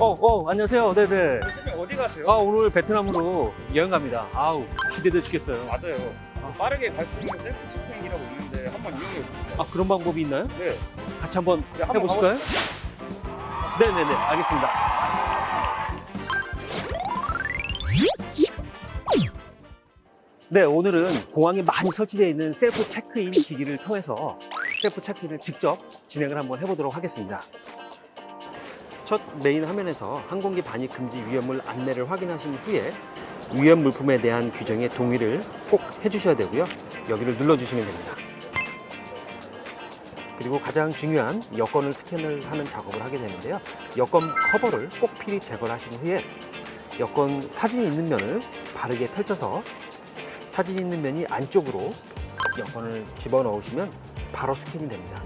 안녕하세요. 네네. 선생님 어디 가세요? 오늘 베트남으로 여행 갑니다. 기대돼 죽겠어요. 맞아요. 빠르게 갈 수 있는 셀프 체크인이라고 있는데 한번 이용해 보세요. 그런 방법이 있나요? 네. 같이 한번 네, 한번 해보실까요? 네네네. 알겠습니다. 네, 오늘은 공항에 많이 설치되어 있는 셀프 체크인 기기를 통해서 셀프 체크인을 직접 진행을 한번 해보도록 하겠습니다. 첫 메인 화면에서 항공기 반입 금지 위험물 안내를 확인하신 후에 위험 물품에 대한 규정에 동의를 꼭 해주셔야 되고요. 여기를 눌러주시면 됩니다. 그리고 가장 중요한 여권을 스캔을 하는 작업을 하게 되는데요. 여권 커버를 꼭 필히 제거를 하신 후에 여권 사진이 있는 면을 바르게 펼쳐서 사진 있는 면이 안쪽으로 여권을 집어넣으시면 바로 스캔이 됩니다.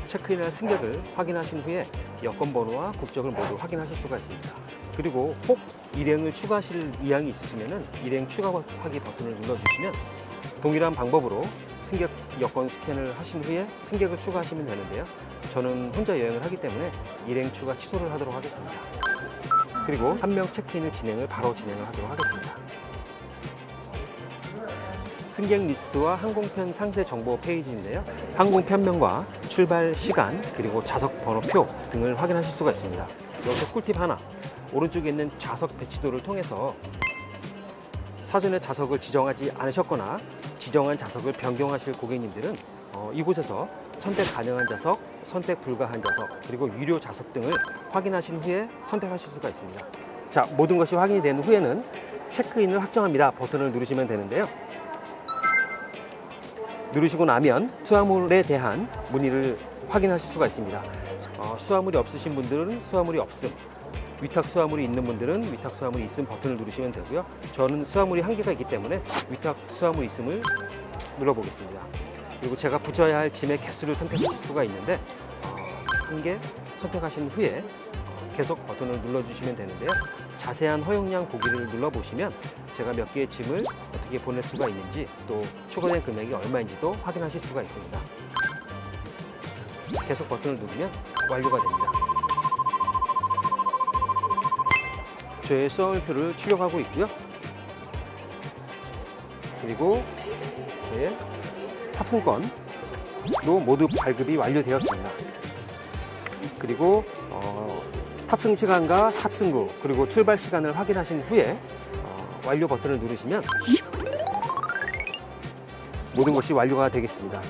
체크인할 승객을 확인하신 후에 여권 번호와 국적을 모두 확인하실 수가 있습니다. 그리고 꼭 일행을 추가하실 의향이 있으시면 일행 추가하기 버튼을 눌러주시면 동일한 방법으로 승객 여권 스캔을 하신 후에 승객을 추가하시면 되는데요. 저는 혼자 여행을 하기 때문에 일행 추가 취소를 하도록 하겠습니다. 그리고 한 명 체크인을 바로 진행을 하도록 하겠습니다. 승객 리스트와 항공편 상세 정보 페이지인데요. 항공편명과 출발 시간, 그리고 좌석 번호표 등을 확인하실 수가 있습니다. 여기서 꿀팁 하나, 오른쪽에 있는 좌석 배치도를 통해서 사전에 좌석을 지정하지 않으셨거나 지정한 좌석을 변경하실 고객님들은 이곳에서 선택 가능한 좌석, 선택 불가한 좌석, 그리고 유료 좌석 등을 확인하신 후에 선택하실 수가 있습니다. 자, 모든 것이 확인이 된 후에는 체크인을 확정합니다 버튼을 누르시면 되는데요. 누르시고 나면 수화물에 대한 문의를 확인하실 수가 있습니다. 수화물이 없으신 분들은 수화물이 없음, 위탁 수화물이 있는 분들은 위탁 수화물이 있음 버튼을 누르시면 되고요. 저는 수화물이 한 개가 있기 때문에 위탁 수화물이 있음을 눌러보겠습니다. 그리고 제가 붙여야 할 짐의 개수를 선택하실 수가 있는데 한 개 선택하신 후에 계속 버튼을 눌러주시면 되는데요. 자세한 허용량 보기를 눌러보시면 제가 몇 개의 짐을 어떻게 보낼 수가 있는지 또 추가된 금액이 얼마인지도 확인하실 수가 있습니다. 계속 버튼을 누르면 완료가 됩니다. 저의 수화물표를 출력하고 있고요. 그리고 저의 탑승권도 모두 발급이 완료되었습니다. 그리고 탑승 시간과 탑승구 그리고 출발 시간을 확인하신 후에 완료 버튼을 누르시면 모든 것이 완료가 되겠습니다.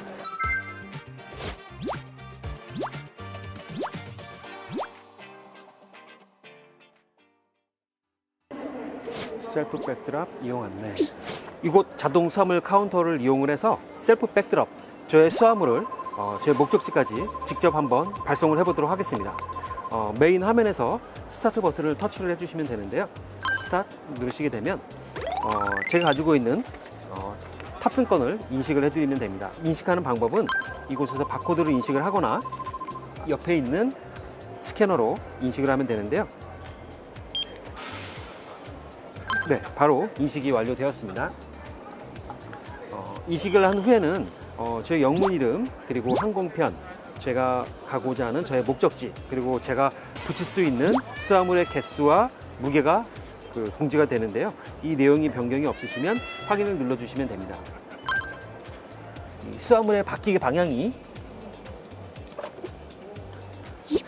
셀프 백드랍 이용 안내. 이곳 자동 수화물 카운터를 이용을 해서 셀프 백드랍, 저의 수화물을 제 목적지까지 직접 한번 발송을 해보도록 하겠습니다. 메인 화면에서 스타트 버튼을 터치를 해주시면 되는데요. 스타트 누르시게 되면 제가 가지고 있는 탑승권을 인식을 해드리면 됩니다. 인식하는 방법은 이곳에서 바코드로 인식을 하거나 옆에 있는 스캐너로 인식을 하면 되는데요. 네, 바로 인식이 완료되었습니다. 인식을 한 후에는 저의 영문 이름 그리고 항공편, 제가 가고자 하는 저의 목적지, 그리고 제가 붙일 수 있는 수화물의 개수와 무게가 공지가 되는데요. 이 내용이 변경이 없으시면 확인을 눌러주시면 됩니다. 이 수화물의 바퀴의 방향이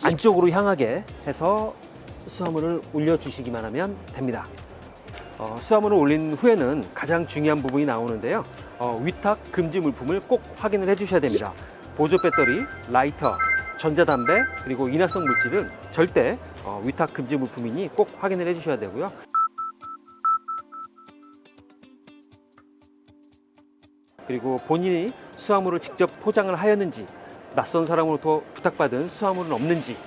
안쪽으로 향하게 해서 수화물을 올려주시기만 하면 됩니다. 수화물을 올린 후에는 가장 중요한 부분이 나오는데요. 위탁 금지 물품을 꼭 확인을 해주셔야 됩니다. 보조 배터리, 라이터, 전자담배, 그리고 인화성 물질은 절대 위탁 금지 물품이니 꼭 확인을 해주셔야 되고요. 그리고 본인이 수화물을 직접 포장을 하였는지, 낯선 사람으로부터 부탁받은 수화물은 없는지,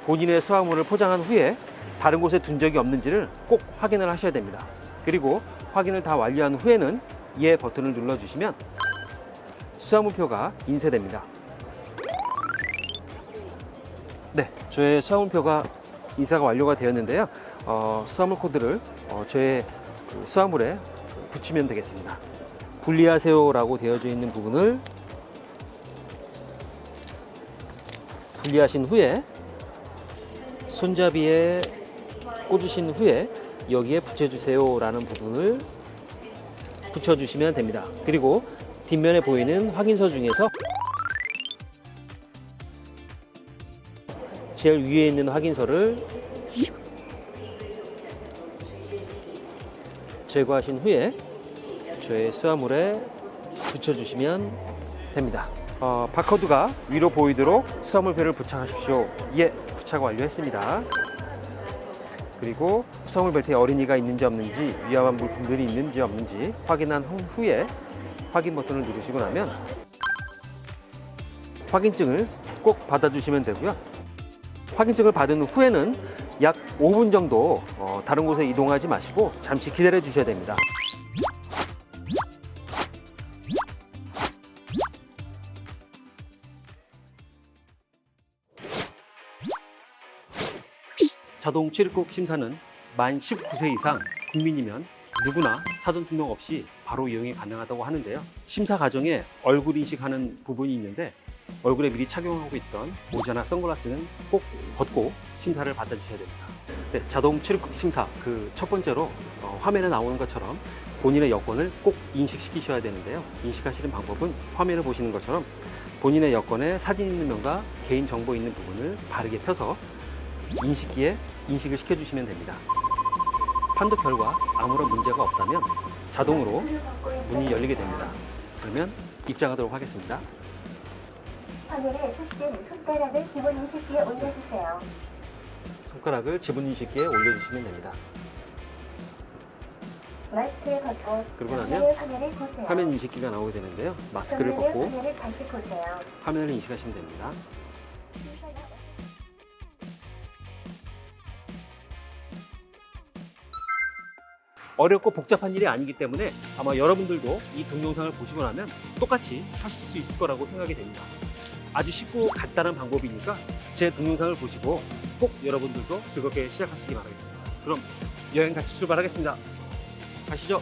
본인의 수화물을 포장한 후에 다른 곳에 둔 적이 없는지를 꼭 확인을 하셔야 됩니다. 그리고 확인을 다 완료한 후에는 예 버튼을 눌러주시면 수화물표가 인쇄됩니다. 네, 저의 수화물표가 인쇄가 완료가 되었는데요. 수화물 코드를 저의 수화물에 붙이면 되겠습니다. 분리하세요라고 되어져 있는 부분을 분리하신 후에 손잡이에 꽂으신 후에 여기에 붙여주세요 라는 부분을 붙여주시면 됩니다. 그리고 뒷면에 보이는 확인서 중에서 제일 위에 있는 확인서를 제거하신 후에 저의 수화물에 붙여주시면 됩니다. 바코드가 위로 보이도록 수화물표를 부착하십시오. 예, 부착 완료했습니다. 그리고 수화물 벨트에 어린이가 있는지 없는지, 위험한 물품들이 있는지 없는지 확인한 후에 확인 버튼을 누르시고 나면 확인증을 꼭 받아주시면 되고요. 확인증을 받은 후에는 약 5분 정도 다른 곳에 이동하지 마시고 잠시 기다려 주셔야 됩니다. 자동 출입국 심사는 만 19세 이상 국민이면 누구나 사전 등록 없이 바로 이용이 가능하다고 하는데요. 심사 과정에 얼굴 인식하는 부분이 있는데 얼굴에 미리 착용하고 있던 모자나 선글라스는 꼭 벗고 심사를 받아주셔야 됩니다. 네, 자동 출입국 심사 그 첫 번째로 화면에 나오는 것처럼 본인의 여권을 꼭 인식시키셔야 되는데요. 인식하시는 방법은 화면을 보시는 것처럼 본인의 여권에 사진 있는 면과 개인 정보 있는 부분을 바르게 펴서 인식기에 인식을 시켜주시면 됩니다. 판독 결과 아무런 문제가 없다면 자동으로 문이 열리게 됩니다. 그러면 입장하도록 하겠습니다. 화면에 표시된 손가락을 지문 인식기에 올려주세요. 손가락을 지문 인식기에 올려주시면 됩니다. 마스크를 벗고 그러고 나면 정면의 화면을 보세요. 화면 인식기가 나오게 되는데요. 마스크를 정면의 벗고 화면을 다시 보세요. 화면을 인식하시면 됩니다. 어렵고 복잡한 일이 아니기 때문에 아마 여러분들도 이 동영상을 보시고 나면 똑같이 하실 수 있을 거라고 생각이 됩니다. 아주 쉽고 간단한 방법이니까 제 동영상을 보시고 꼭 여러분들도 즐겁게 시작하시기 바라겠습니다. 그럼 여행 같이 출발하겠습니다. 가시죠.